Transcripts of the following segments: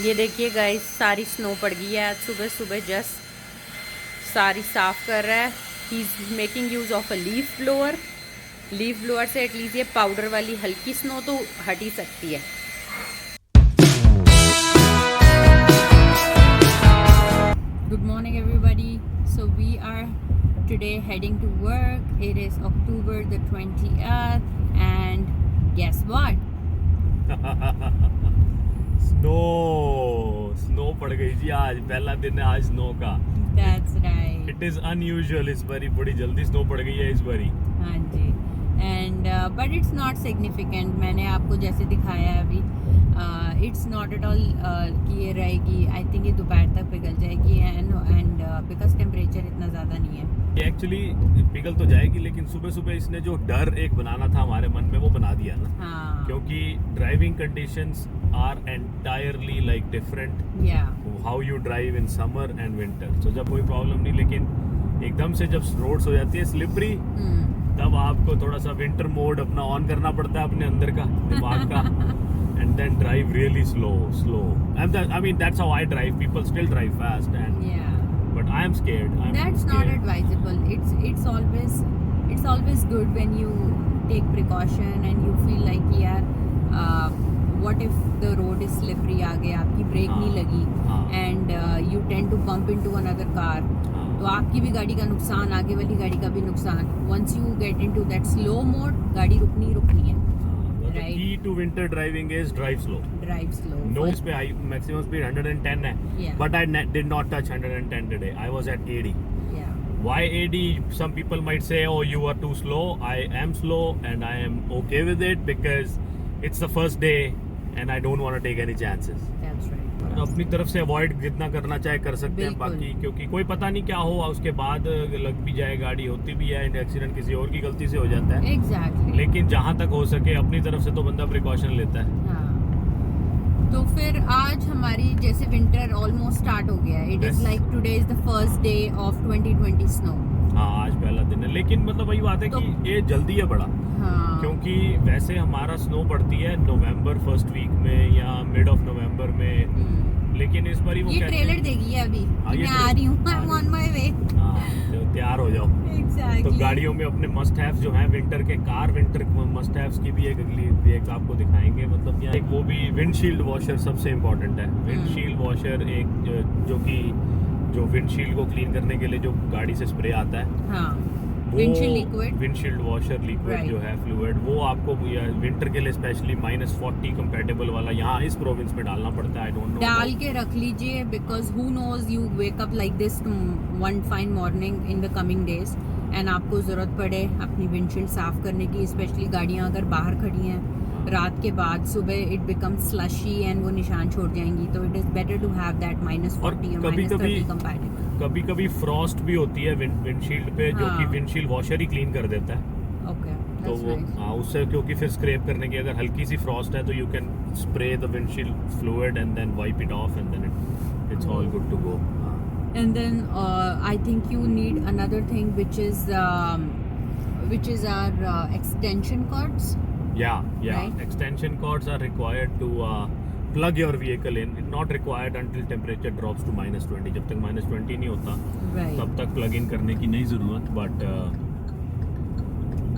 ये देखिए गाइस, सारी स्नो पड़ गई है आज सुबह सुबह। जस्ट सारी साफ कर रहा है। He is making use of a leaf blower. Leaf blower से एटलीस्ट ये पाउडर वाली हल्की स्नो तो हट ही सकती है। Good morning everybody. So we are today heading to work. It is October the 20th and guess what? Snow पड़ गई जी। आज पहला दिन है आज स्नो का। That's right. It is unusual. इस बारी बड़ी जल्दी स्नो पड़ गई है इस बारी। हाँ जी। And but it's not significant. मैंने आपको जैसे दिखाया है अभी, इट्स नॉट एट ऑल कि ये रहेगी। आई थिंक ये दोपहर तक पिघल जाएगी एंड बिकॉज टेम्परेचर इतना ज़्यादा नहीं है। ये एक्चुअली पिघल तो जाएगी, लेकिन सुबह सुबह इसने जो डर एक बनाना था हमारे मन में वो बना दिया ना। हाँ। क्योंकि driving conditions are entirely like different. How you drive in summer and winter. तो जब कोई प्रॉब्लम नहीं, लेकिन एकदम से जब रोड्स हो जाती है स्लिपरी, तब आपको थोड़ा सा विंटर मोड अपना ऑन करना पड़ता है अपने अंदर का दिमाग का। And then drive really slow. I mean that's how I drive. People still drive fast but I am scared. That's not advisable. It's always good when you take precaution and you feel like यार what if the road is slippery, आगे आपकी break नहीं लगी and you tend to bump into another car, तो आपकी भी गाड़ी का नुकसान, आगे वाली गाड़ी का भी नुकसान। Once you get into that slow mode, गाड़ी रुकनी है। The key to winter driving is drive slow. Drive slow. No speed. Maximum speed 110 है. Yeah. But I did not touch 110 today. I was at 80. Yeah. Why 80? Some people might say, oh, you are too slow. I am slow and I am okay with it because it's the first day and I don't want to take any chances. That's right. अपनी तरफ से avoid जितना करना चाहे कर सकते हैं बाकी, क्योंकि कोई पता नहीं क्या हो उसके बाद लग भी जाए, गाड़ी होती भी है, एक्सीडेंट किसी और की गलती से हो जाता है। Exactly. लेकिन जहाँ तक हो सके अपनी तरफ से तो बंदा प्रिकॉशन लेता है। हाँ। तो फिर आज हमारी जैसे विंटर ऑलमोस्ट स्टार्ट हो गया है। It is like today is the first day of 2020 snow. हाँ, आज पहला दिन है, लेकिन मतलब वही बात है कि ये जल्दी है बड़ा। हाँ। क्योंकि वैसे हमारा स्नो पड़ती है नवंबर फर्स्ट वीक में या मिड ऑफ नवंबर में, लेकिन इस बार वो ये ट्रेलर देगी अभी। मैं आ रही हूँ, I am on my way. तो तैयार हो जाओ। Exactly. तो गाड़ियों में अपने मस्ट हैव्स जो हैं विंटर के, विंटर मस्ट हैव्स की भी एक अगली एक आपको दिखाएंगे। मतलब यहाँ एक वो भी विंडशील्ड वॉशर सबसे इम्पोर्टेंट है। विंडशील्ड वॉशर एक जो विंडशील्ड को क्लीन करने के लिए जो गाड़ी से स्प्रे आता है, हाँ। विंडशील्ड वॉशर लिक्विड जो है फ्लूइड, वो आपको विंटर के लिए स्पेशली -40 कंपैटिबल वाला यहाँ इस प्रोविंस में डालना पड़ता है। आई डोंट नो, डाल के रख लीजिए because who knows you wake up like this one fine morning in the coming days and आपको ज़रूरत पड़े अपनी विंडशील्ड साफ करने की, स्पेशली गाड़ियाँ अगर बाहर खड़ी हैं रात के बाद, सुबह इट बिकम्स स्लशी एंड वो निशान छोड़ जाएंगी। तो it is better to have that -40 और -30 कंपैटिबल। कभी कभी फ्रॉस्ट भी होती है विंडशील्ड पे, जो कि विंडशील्ड वॉशर ही क्लीन कर देता है। ओके, तो वो उससे, क्योंकि फिर स्क्रैप करने की अगर हल्की सी फ्रॉस्ट है तो you can spray the windshield fluid and then wipe it off and then it's all good to go. And then I think you need another thing which is our extension cords. Yeah. Right? Extension cords are required to plug your vehicle in. Not required until temperature drops to -20. जब तक -20 नहीं होता, तब तक plug in करने की नहीं ज़रूरत,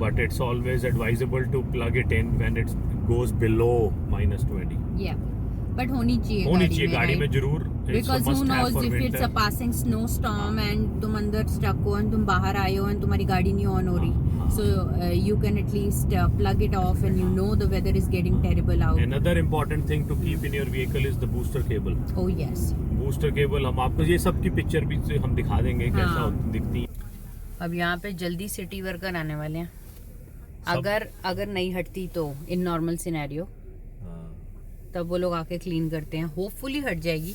but it's always advisable to plug it in when it goes below -20. Yeah. But होनी चाहिए गाड़ी में जरूर, because who knows if it's a passing snow storm and तुम अंदर स्टक हो एंड तुम बाहर आए हो एंड तुम्हारी गाड़ी नहीं ऑन हो रही, so you can at least plug it off and you know the weather is getting terrible out. Another important thing to keep in your vehicle is the booster cable. Oh yes, booster cable हम आपको ये सब की picture भी हम दिखा देंगे कैसा दिखती है। अब यहाँ पे जल्दी सिटी वर्कर आने वाले हैं। अगर नहीं हटती तो इन नॉर्मल सिनेरियो तब वो लोग आके क्लीन करते हैं। होपफुली हट जाएगी।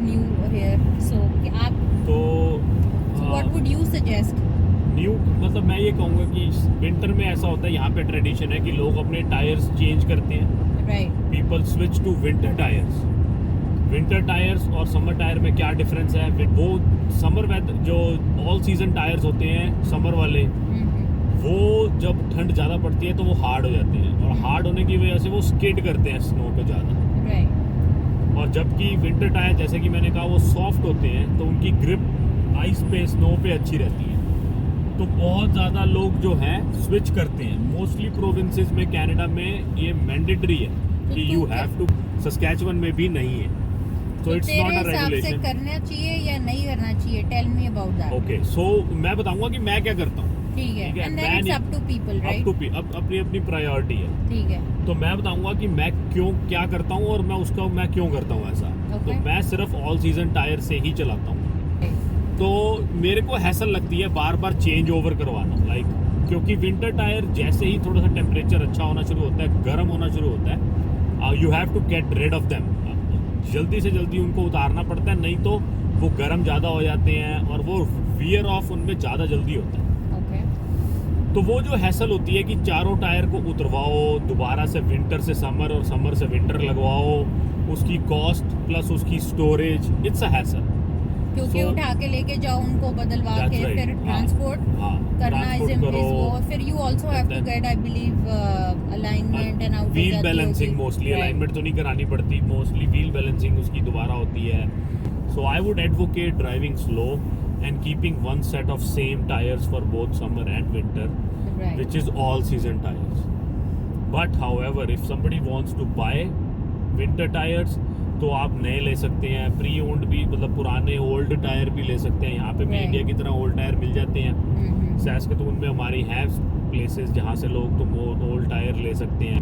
new here, so आप तो what would you suggest? New मतलब मैं ये कहूँगा कि विंटर में ऐसा होता है, यहाँ पे ट्रेडिशन है कि लोग अपने टायर्स चेंज करते हैं. Right. People switch to winter tires. Winter tires और समर टायर में क्या डिफरेंस है? वो समर वेदर जो ऑल सीजन टायर्स होते हैं समर वाले, वो जब ठंड ज़्यादा पड़ती है तो वो हार्ड हो जाते हैं, और हार्ड होने की वजह से वो स्किड करते हैं स्नो पे ज़्यादा. Right. और जबकि विंटर टायर जैसे कि मैंने कहा वो सॉफ्ट होते हैं, तो उनकी ग्रिप आइस पे स्नो पे अच्छी रहती है. तो बहुत ज़्यादा लोग जो हैं स्विच करते हैं. मोस्टली प्रोविंसेस में कनाडा में ये मैंडेटरी है कि यू हैव टू. सस्कैचुअन में भी नहीं है, तो इट्स तेरे नॉट अ हिसाब से रेगुलेशन. करना चाहिए या नहीं करना चाहिए? Tell me about that. Okay, so मैं बताऊंगा कि मैं क्या करता हूँ. ठीक है. ठीक है, एंड मैं देन इट्स नहीं- up to people, up right? To अपनी अपनी प्रायोरिटी है. ठीक है. तो मैं बताऊंगा कि मैं क्या करता हूँ और मैं क्यों करता हूँ ऐसा. Okay. तो मैं सिर्फ ऑल सीजन टायर से ही चलाता हूँ. तो मेरे को हैसल लगती है बार बार चेंज ओवर करवाना, क्योंकि विंटर टायर जैसे ही थोड़ा सा टेम्परेचर अच्छा होना शुरू होता है, गर्म होना शुरू होता है, you have to get rid of them. जल्दी से जल्दी उनको उतारना पड़ता है, नहीं तो वो गर्म ज़्यादा हो जाते हैं और वो वियर ऑफ उनमें ज़्यादा जल्दी होता है. ओके. तो वो जो हैसल होती है कि चारों टायर को उतरवाओ, दोबारा से विंटर से समर और समर से विंटर लगवाओ, उसकी कॉस्ट प्लस उसकी स्टोरेज, इट्स अ हैसल. क्योंकि उठा के लेके जाओ उनको, बदलवा के फिर ट्रांसपोर्ट करना इज वो. फिर you also have to get, I believe, alignment and out wheel balancing. Mostly alignment तो नहीं करानी पड़ती, मोस्टली व्हील बैलेंसिंग उसकी दोबारा होती है. So I would advocate driving slow and keeping one set of same tyres for both summer and winter, which is all season tires. But however, if somebody wants to buy winter tires, तो आप नए ले सकते हैं. Pre owned भी, मतलब पुराने old tyre भी ले सकते हैं. यहाँ पे भी इंडिया की तरह ओल्ड टायर मिल जाते हैं. सैस्कैटून में हमारी हैं प्लेसेस जहाँ से लोग तुम ओल्ड टायर ले सकते हैं.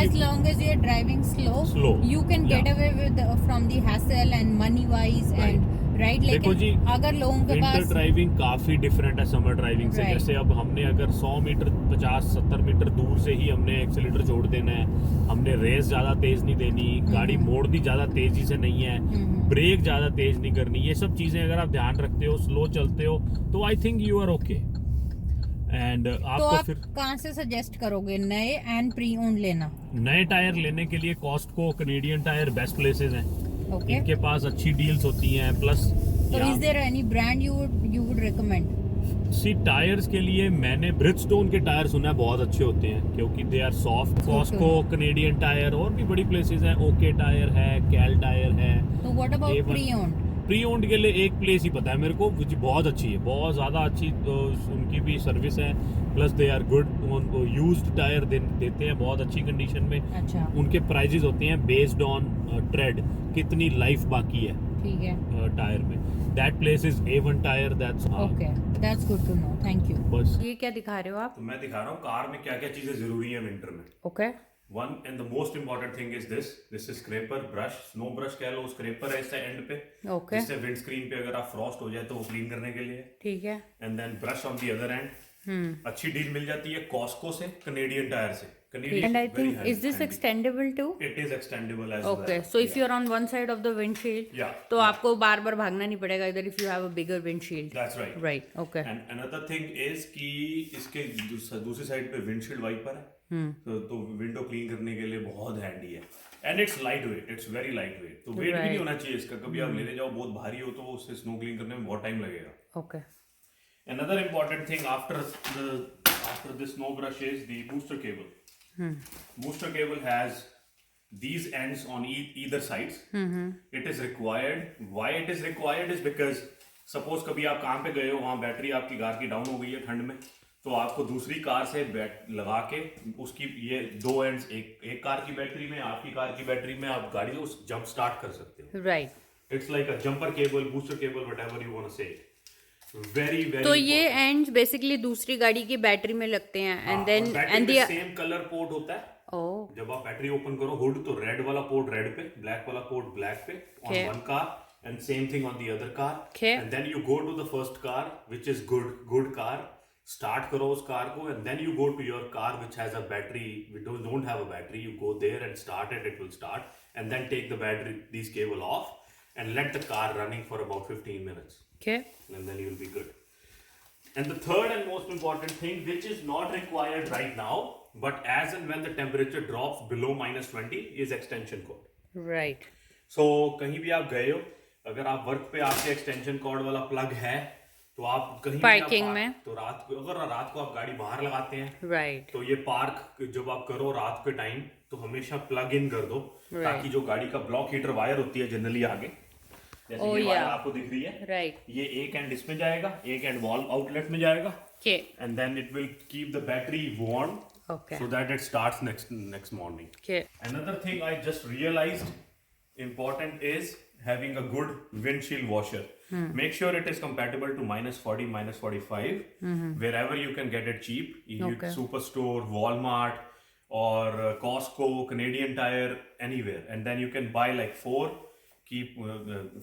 As long as you're driving slow, you can get away with from the hassle and money wise and right. देखो जी, लेकिन अगर लोगों के विंटर पास ड्राइविंग काफ़ी डिफरेंट है समर ड्राइविंग से. जैसे अब हमने अगर 100 मीटर 50-70 मीटर दूर से ही हमने एक्सीलेटर छोड़ देना है, हमने रेस ज़्यादा तेज़ नहीं देनी, गाड़ी मोड़नी ज़्यादा तेज़ी से नहीं है, ब्रेक ज़्यादा तेज़ नहीं करनी, ये सब चीज़ें अगर आप ध्यान रखते हो, स्लो चलते हो, तो I think you are okay. And तो आप फिर कहाँ से सजेस्ट करोगे नए एंड प्री ओन्ड लेना? नए टायर लेने के लिए Costco, Canadian tyre best places हैं. Okay. इनके पास अच्छी डील्स होती हैं. प्लस तो is there any brand you would recommend? सी टायर्स के लिए मैंने ब्रिजस्टोन के टायर सुना है बहुत अच्छे होते हैं, क्योंकि they are soft. Costco, Canadian Tire, और भी बड़ी प्लेसेस हैं. ओके टायर है, कैल टायर है. तो what about pre owned? Pre owned के लिए एक प्लेस ही पता है मेरे को, जो बहुत अच्छी है, बहुत ज़्यादा अच्छी. तो उनकी भी सर्विस है, plus they are good. Used tire देते हैं बहुत अच्छी कंडीशन में. अच्छा. उनके प्राइजेस होते हैं बेस्ड ऑन ट्रेड, कितनी लाइफ बाकी है. ठीक है. टायर में. That place is A1 tire. That's okay, that's good to know. Thank you. बस ये क्या दिखा रहे हो आप? तो मैं दिखा रहा हूँ कार में क्या क्या चीजें जरूरी है विंटर में. Okay. One and the most important thing is this is scraper brush. Snow brush कह लो, स्क्रैपर है इससे एंड पे. ओके. जिससे विंड स्क्रीन पे अगर आप फ्रॉस्ट हो जाए तो वो क्लीन करने के लिए. ठीक है. And then brush on the other end. अच्छी डील मिल जाती है कॉस्को से, कैनेडियन टायर से. And I think, is this extendable too? It is extendable as Okay, well. so if you're on one side of the windshield, तो आपको बार बार भागना नहीं पड़ेगा इधर, if you have a bigger windshield. That's right. Right. Okay. And another thing is कि इसके दूसरी side पे विंडशील्ड वाइपर है. तो विंडो क्लीन करने के लिए बहुत हैंडी है. And its light weight, it's very light weight. तो वेट भी नहीं होना चाहिए इसका. कभी आप लेने जाओ बहुत भारी हो तो उससे स्नो क्लीन करने में बहुत टाइम लगेगा. Okay. Another important thing after this snow brush is the booster cable. Booster cable has these ends on either sides. It is required. Why it is required is because suppose कभी आप काम पे गए हो, वहाँ battery आपकी car की down हो गई है ठंड में, तो आपको दूसरी कार से लगा के उसकी ये दो एंड्स, एक कार की बैटरी में, आपकी कार की बैटरी में, आप गाड़ी को जंप स्टार्ट कर सकते हो. Right. It's like a jumper cable, booster cable, whatever you want to say. Very तो ये एंड्स बेसिकली दूसरी गाड़ी की बैटरी में लगते हैं. And then and the same colour port होता है. ओह. जब आप बैटरी ओपन करो हुड, तो रेड वाला पोर्ट रेड पे, ब्लैक वाला पोर्ट ब्लैक पे on one car, and same thing on the other car. And then you go to the first car which is good car, start करो उस car को, and then you go to your car which has a battery, we don't have a battery, you go there and start it will start, and then take the battery, these cable off, and let the car running for about 15 minutes. Okay. And then you'll be good. And the third and most important thing, which is not required right now, but as and when the temperature drops below -20, is extension cord. Right. So कहीं भी आप गए हो, अगर आप work पे आपके extension cord वाला प्लग है, तो आप कहीं पार्किंग भी में, तो रात को अगर रात को आप गाड़ी बाहर लगाते हैं, राइट, तो ये पार्क जब आप करो रात के टाइम, तो हमेशा प्लग इन कर दो, ताकि जो गाड़ी का ब्लॉक हीटर वायर होती है जनरली आगे, जैसे ये वायर आपको दिख रही है, राइट, ये एक एंड इसमें जाएगा, एक एंड वॉल्व आउटलेट में जाएगा, and then it will keep the battery warm, so that it starts next morning. Okay. Another thing I just realized important is having a good windshield washer. Make sure it is compatible to -40, -45, wherever you can get it cheap. Superstore, Walmart, or Costco, Canadian Tire, anywhere. And then you can buy like four, keep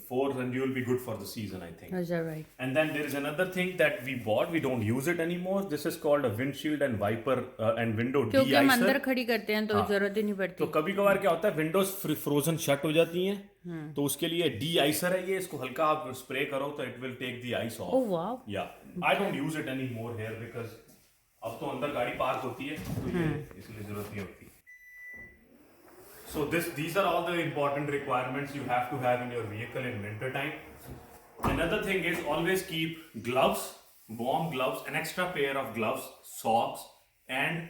four, and you'll be good for the season, I think. Is that right? And then there is another thing that we bought. We don't use it anymore. This is called a windshield and wiper and window de-icer. क्योंकि हम अंदर खड़ी करते हैं तो जरूरत ही नहीं पड़ती. तो कभी कभार क्या होता है, विंडोज फ्रोजन शट हो जाती हैं, तो उसके लिए de-icer है ये. इसको हल्का आप स्प्रे करो तो it will take the ice off. Oh wow. Yeah, I don't use it anymore here because अब तो अंदर गाड़ी पार्क होती है, तो ये इसलिए जरूरत नहीं होती. So these are all the important requirements you have to have in your vehicle in winter time. Another thing is always keep gloves, warm gloves, an extra pair of gloves, socks, and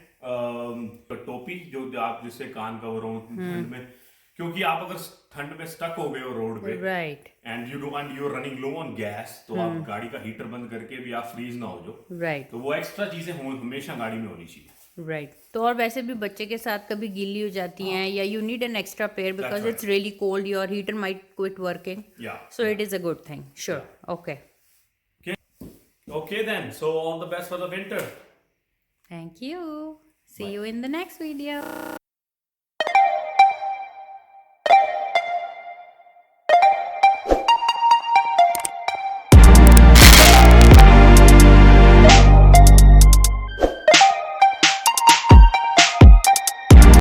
टोपी जो आप जिससे कान cover हो ठंड में, क्योंकि आप अगर ठंड में स्टक हो गए हो रोड पे, right, and you are running low on gas, तो आप गाड़ी का हीटर बंद करके भी आप फ्रीज ना हो जो, राइट, तो वो एक्स्ट्रा चीजें हमेशा गाड़ी में होनी चाहिए. राइट. तो और वैसे भी बच्चे के साथ कभी गीली हो जाती हैं, या you need an extra pair because it's really cold, your heater might quit working, so it is a good thing. Sure. Okay. Okay then, so all the best for the winter. Thank you. See you in the next video.